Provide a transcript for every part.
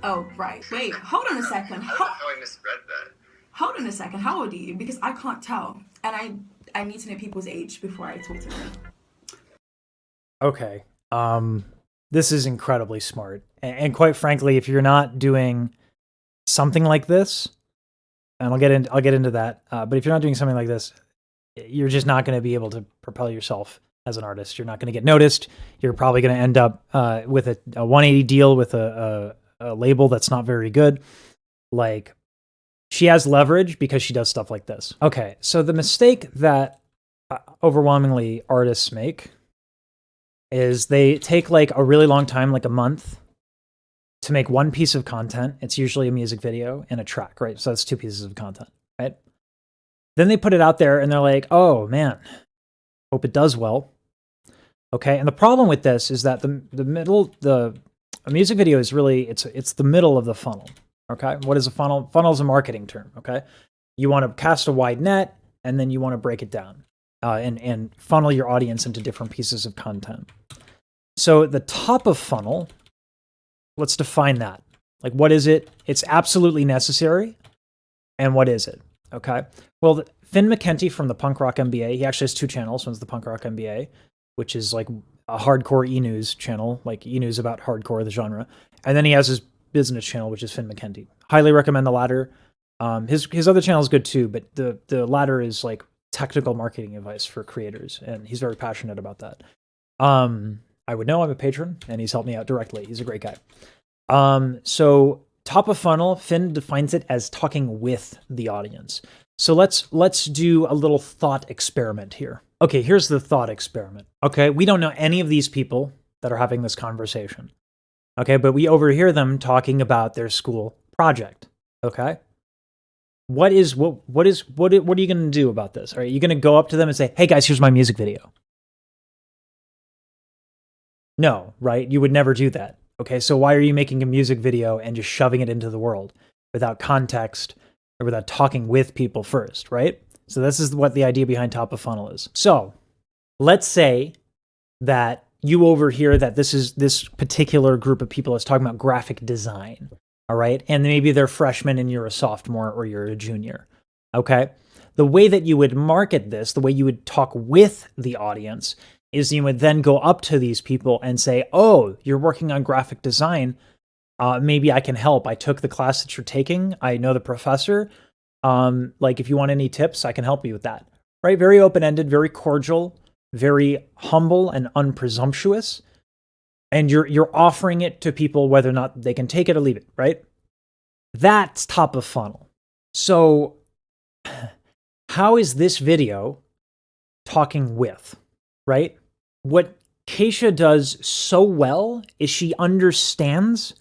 Oh, right. Wait, hold on a second. I don't know how I misread that. Hold on a second. How old are you? Because I can't tell. And I need to know people's age before I talk to them. Okay. Um, this is incredibly smart. And quite frankly, if you're not doing something like this, and I'll get into that. But if you're not doing something like this, you're just not going to be able to propel yourself as an artist. You're not going to get noticed. You're probably going to end up with a 180 deal with a label that's not very good. Like, she has leverage because she does stuff like this. Okay, so the mistake that overwhelmingly artists make is they take like a really long time, like a month, to make one piece of content. It's usually a music video and a track, right? So that's two pieces of content, right? Then they put it out there and they're like, oh man, hope it does well. Okay, and the problem with this is that a music video is really, it's the middle of the funnel. Okay, what is a funnel? Funnel is a marketing term. Okay, you want to cast a wide net and then you want to break it down and funnel your audience into different pieces of content. So the top of funnel, let's define that. Like, what is it? It's absolutely necessary. And what is it? Okay. Well, Finn McKenty from the Punk Rock MBA, he actually has two channels. One's the Punk Rock MBA, which is like a hardcore e-news channel, like e-news about hardcore, the genre. And then he has his business channel, which is Finn McKenty. Highly recommend the latter. His other channel is good too, but the latter is like technical marketing advice for creators, and he's very passionate about that. I would know, I'm a patron, and he's helped me out directly. He's a great guy. So top of funnel, Finn defines it as talking with the audience. So let's do a little thought experiment here. Okay, here's the thought experiment. Okay, we don't know any of these people that are having this conversation. Okay, but we overhear them talking about their school project. Okay, what are you going to do about this? Are you going to go up to them and say, "Hey guys, here's my music video"? No, right? You would never do that. Okay, so why are you making a music video and just shoving it into the world without context or without talking with people first, right? So this is what the idea behind top of funnel is. So let's say that you overhear that this particular group of people is talking about graphic design, all right? And maybe they're freshmen and you're a sophomore or you're a junior, okay? The way that you would market this, the way you would talk with the audience, is you would then go up to these people and say, oh, you're working on graphic design. Maybe I can help. I took the class that you're taking. I know the professor. Like, if you want any tips, I can help you with that. Right? Very open-ended, very cordial, very humble and unpresumptuous. And you're offering it to people whether or not they can take it or leave it, right? That's top of funnel. So how is this video talking with, right? What Keisha does so well is she understands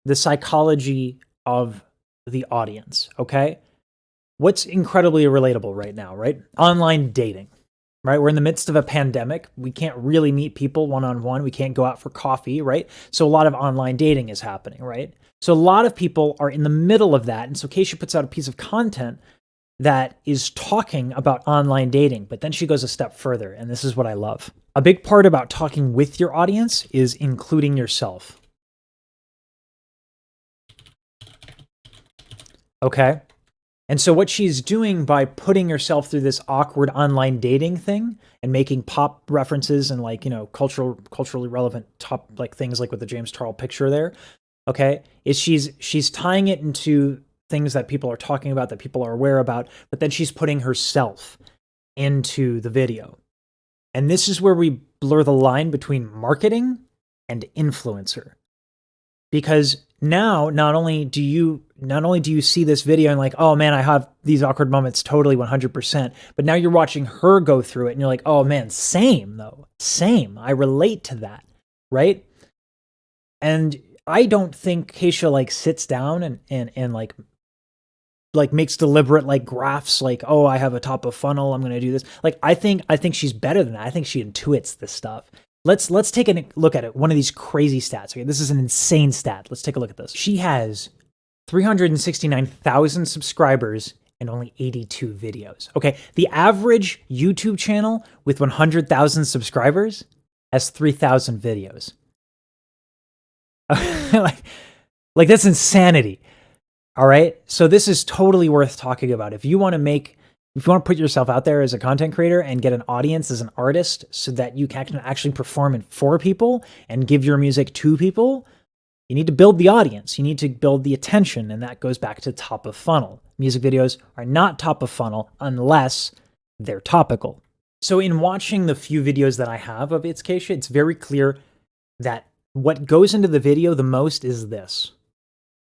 the psychology of the audience, okay? What's incredibly relatable right now, right? Online dating, right? We're in the midst of a pandemic. We can't really meet people one-on-one. We can't go out for coffee, right? So a lot of online dating is happening, right? So a lot of people are in the middle of that. And so Keisha puts out a piece of content that is talking about online dating, but then she goes a step further, and this is what I love. A big part about talking with your audience is including yourself. Okay? And so what she's doing by putting herself through this awkward online dating thing and making pop references and, like, you know, culturally relevant top, like, things like with the James Charles picture there, okay, is she's tying it into things that people are talking about, that people are aware about, but then she's putting herself into the video. And this is where we blur the line between marketing and influencer. Because now, not only do you see this video and like, oh man, I have these awkward moments, totally 100%, but now you're watching her go through it and you're like, oh man, same though, same. I relate to that, right? And I don't think Keisha like sits down and like makes deliberate like graphs like, oh, I have a top of funnel, I'm going to do this. Like, I think she's better than that. I think she intuits this stuff. Let's take a look at it. One of these crazy stats. Okay, this is an insane stat. Let's take a look at this. She has 369,000 subscribers and only 82 videos. Okay, the average YouTube channel with 100,000 subscribers has 3,000 videos. Like, Like, that's insanity. All right. So this is totally worth talking about. If you want to put yourself out there as a content creator and get an audience as an artist so that you can actually perform it for people and give your music to people, you need to build the audience. You need to build the attention. And that goes back to top of funnel. Music videos are not top of funnel unless they're topical. So in watching the few videos that I have of itzkeisha, it's very clear that what goes into the video the most is this.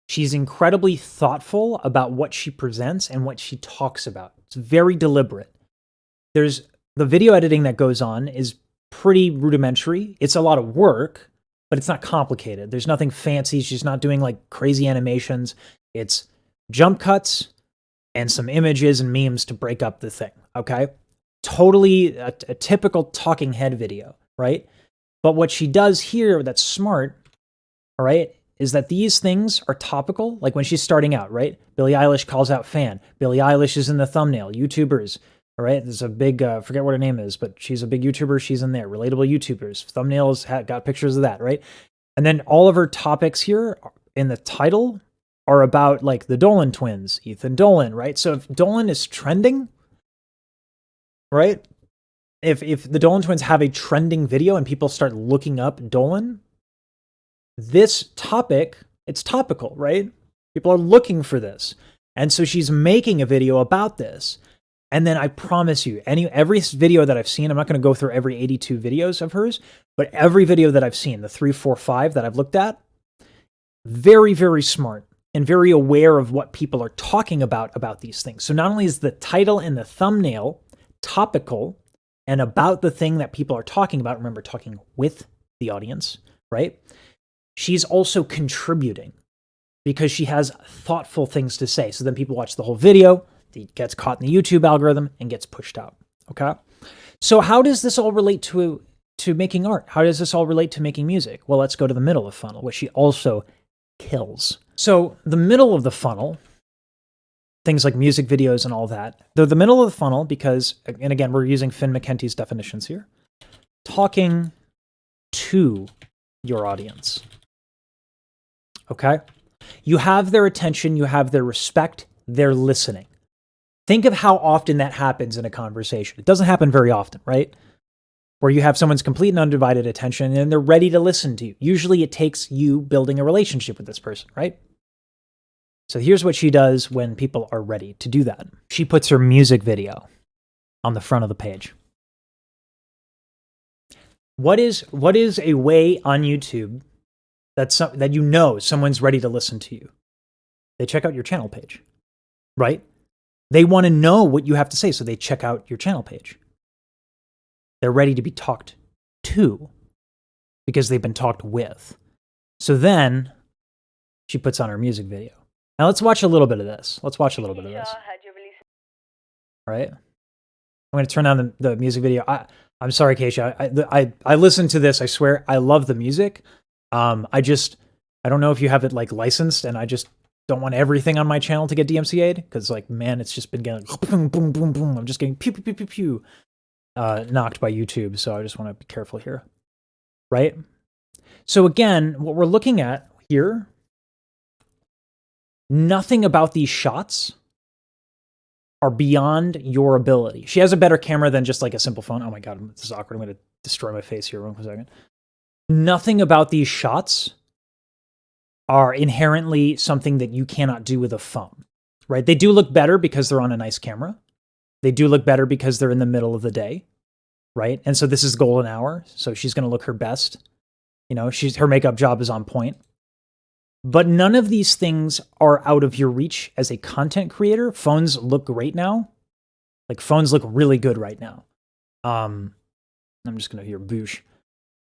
She's incredibly thoughtful about what she presents and what she talks about. It's very deliberate. There's the video editing that goes on is pretty rudimentary. It's a lot of work, but it's not complicated. There's nothing fancy. She's not doing like crazy animations. It's jump cuts and some images and memes to break up the thing, okay? Totally a typical talking head video, right? But what she does here that's smart, all right, is that these things are topical. Like when she's starting out, right? Billie Eilish calls out fan. Billie Eilish is in the thumbnail. YouTubers, all right? There's a big, forget what her name is, but she's a big YouTuber. She's in there. Relatable YouTubers. Thumbnails got pictures of that, right? And then all of her topics here in the title are about like the Dolan twins, Ethan Dolan, right? So if Dolan is trending, right? If the Dolan twins have a trending video and people start looking up Dolan, this topic, it's topical, right? People are looking for this. And so she's making a video about this. And then I promise you, every video that I've seen, I'm not going to go through every 82 videos of hers, but every video that I've seen, the 3, 4, 5 that I've looked at, very, very smart and very aware of what people are talking about these things. So not only is the title and the thumbnail topical and about the thing that people are talking about, remember, talking with the audience, right? She's also contributing because she has thoughtful things to say. So then people watch the whole video, it gets caught in the YouTube algorithm and gets pushed out, okay? So how does this all relate to making art? How does this all relate to making music? Well, let's go to the middle of the funnel, which she also kills. So the middle of the funnel, things like music videos and all that, they're the middle of the funnel because, and again, we're using Finn McKenty's definitions here, talking to your audience. Okay? You have their attention, you have their respect, they're listening. Think of how often that happens in a conversation. It doesn't happen very often, right? Where you have someone's complete and undivided attention and they're ready to listen to you. Usually it takes you building a relationship with this person, right? So here's what she does when people are ready to do that. She puts her music video on the front of the page. What is a way on YouTube that you know someone's ready to listen to you? They check out your channel page, right? They want to know what you have to say, so they check out your channel page. They're ready to be talked to because they've been talked with. So then she puts on her music video. Now let's watch a little bit of this. All right? I'm going to turn on the music video. I'm sorry, Keisha. I listened to this. I swear, I love the music. I don't know if you have it like licensed, and I just don't want everything on my channel to get DMCA'd because, like, man, it's just been getting boom, boom, boom, boom. I'm just getting pew, pew, pew, pew, pew, knocked by YouTube. So I just want to be careful here, right? So again, what we're looking at here, nothing about these shots are beyond your ability. She has a better camera than just like a simple phone. Oh my God, this is awkward. I'm going to destroy my face here. 1 second. Nothing about these shots are inherently something that you cannot do with a phone, right? They do look better because they're on a nice camera. They do look better because they're in the middle of the day, right? And so this is golden hour. So she's going to look her best. You know, her makeup job is on point. But none of these things are out of your reach as a content creator. Phones look great now. Like, phones look really good right now. I'm just going to hear boosh.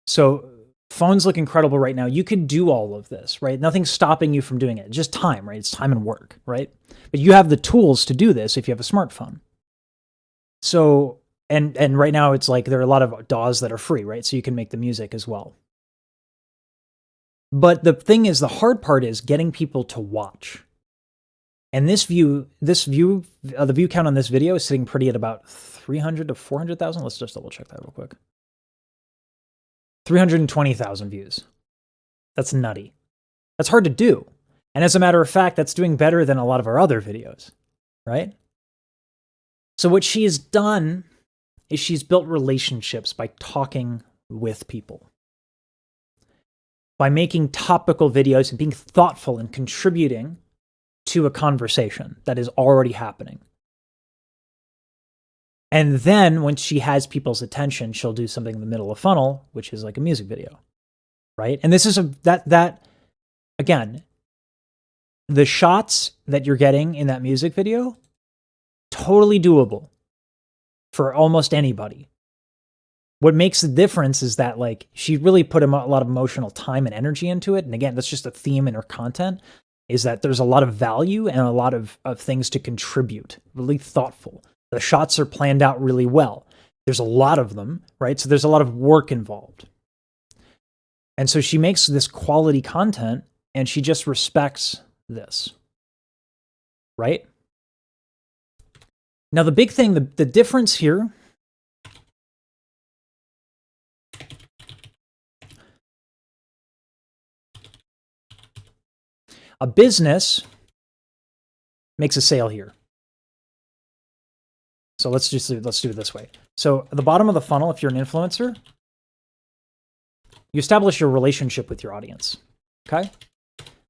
So phones look incredible right now. You could do all of this, right? Nothing's stopping you from doing it. Just time, right? It's time and work, right? But you have the tools to do this if you have a smartphone. So, and right now it's like there are a lot of DAWs that are free, right? So you can make the music as well. But the thing is, the hard part is getting people to watch. And the view count on this video is sitting pretty at about 300 to 400,000. Let's just double check that real quick. 320,000 views. That's nutty. That's hard to do. And as a matter of fact, that's doing better than a lot of our other videos, right? So what she has done is she's built relationships by talking with people, by making topical videos and being thoughtful and contributing to a conversation that is already happening. And then once she has people's attention, she'll do something in the middle of funnel, which is like a music video, right? And this is again, the shots that you're getting in that music video, totally doable for almost anybody. What makes the difference is that like she really put a lot of emotional time and energy into it. And again, that's just a theme in her content, is that there's a lot of value and a lot of things to contribute, really thoughtful. The shots are planned out really well. There's a lot of them, right? So there's a lot of work involved. And so she makes this quality content and she just respects this, right? Now, the big thing, the difference here, a business makes a sale here. So let's do it this way. So at the bottom of the funnel, if you're an influencer, you establish your relationship with your audience, okay?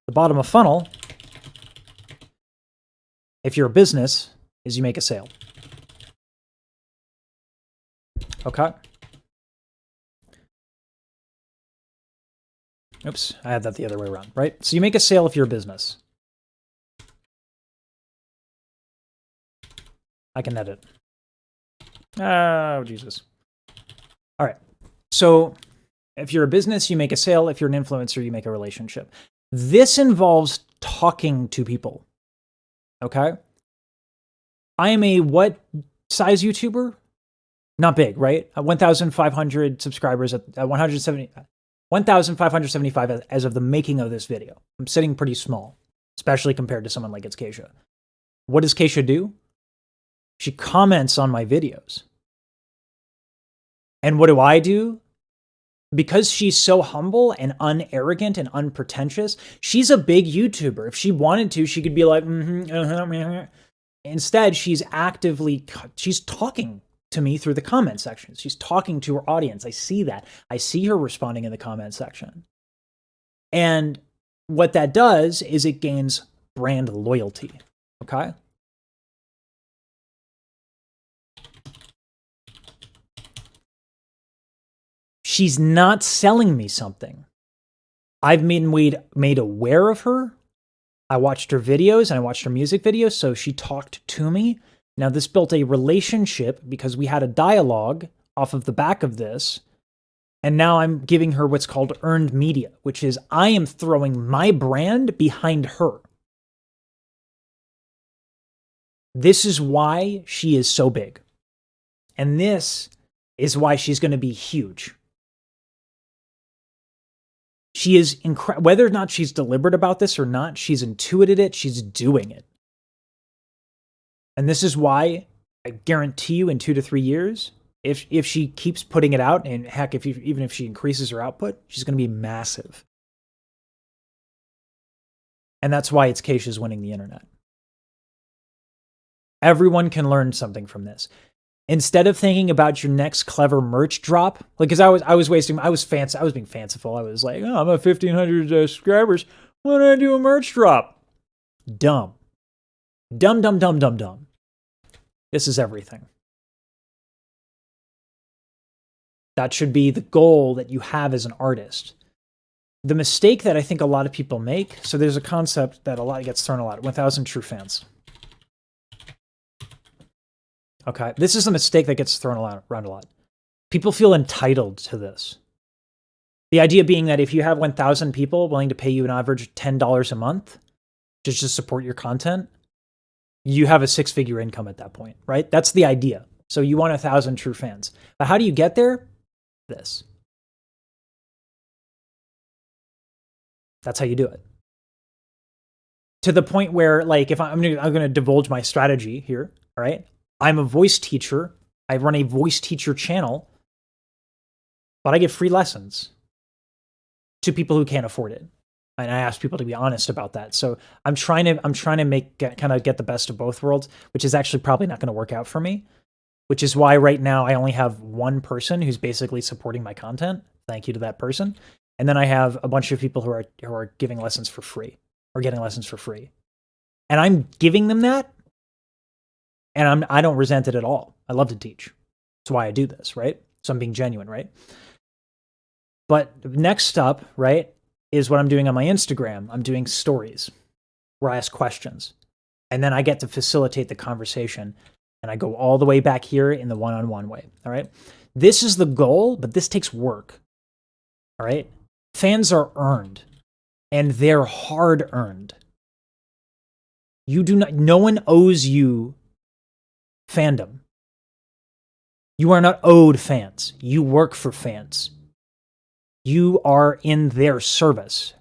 The bottom of funnel, if you're a business, is you make a sale. Okay? Oops, I had that the other way around, right? So you make a sale if you're a business. I can edit. Oh, Jesus. All right. So if you're a business, you make a sale. If you're an influencer, you make a relationship. This involves talking to people. Okay? I am a what size YouTuber? Not big, right? 1,500 subscribers at 1,575 as of the making of this video. I'm sitting pretty small, especially compared to someone like itzkeisha. What does Keisha do? She comments on my videos. And what do? Because she's so humble and unarrogant and unpretentious, she's a big YouTuber. If she wanted to, she could be like, Instead, she's talking to me through the comment section. She's talking to her audience. I see that. I see her responding in the comment section. And what that does is it gains brand loyalty. Okay? She's not selling me something. I've been made aware of her. I watched her videos and I watched her music videos, so she talked to me. Now, this built a relationship because we had a dialogue off of the back of this. And now I'm giving her what's called earned media, which is I am throwing my brand behind her. This is why she is so big. And this is why she's going to be huge. She is whether or not she's deliberate about this or not, she's intuited it, she's doing it. And this is why I guarantee you in 2 to 3 years, if she keeps putting it out, and heck, even if she increases her output, she's going to be massive. And that's why itzkeisha's winning the internet. Everyone can learn something from this. Instead of thinking about your next clever merch drop, like, because I was being fanciful. I was like, oh, I'm at 1,500 subscribers. Why don't I do a merch drop? Dumb. Dumb. This is everything. That should be the goal that you have as an artist. The mistake that I think a lot of people make, so there's a concept that gets thrown a lot, 1,000 true fans. Okay, this is a mistake that gets thrown around a lot. People feel entitled to this. The idea being that if you have 1,000 people willing to pay you an average $10 a month to just support your content, you have a 6-figure income at that point, right? That's the idea. So you want 1,000 true fans. But how do you get there? This. That's how you do it. To the point where, like, if I'm going to divulge my strategy here, all right? I'm a voice teacher. I run a voice teacher channel, but I give free lessons to people who can't afford it. And I ask people to be honest about that. So I'm trying to get the best of both worlds, which is actually probably not going to work out for me, which is why right now I only have one person who's basically supporting my content. Thank you to that person. And then I have a bunch of people who are giving lessons for free or getting lessons for free. And I'm giving them that, and I don't resent it at all. I love to teach. That's why I do this, right? So I'm being genuine, right? But next up, right, is what I'm doing on my Instagram. I'm doing stories where I ask questions. And then I get to facilitate the conversation. And I go all the way back here in the one-on-one way, all right? This is the goal, but this takes work, all right? Fans are earned, and they're hard-earned. No one owes you fandom. You are not owed fans. You work for fans. You are in their service.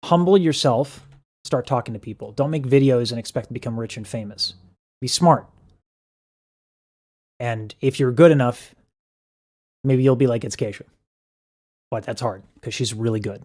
Humble yourself. Start talking to people. Don't make videos and expect to become rich and famous. Be smart. And if you're good enough, maybe you'll be like itzkeisha. But that's hard because she's really good.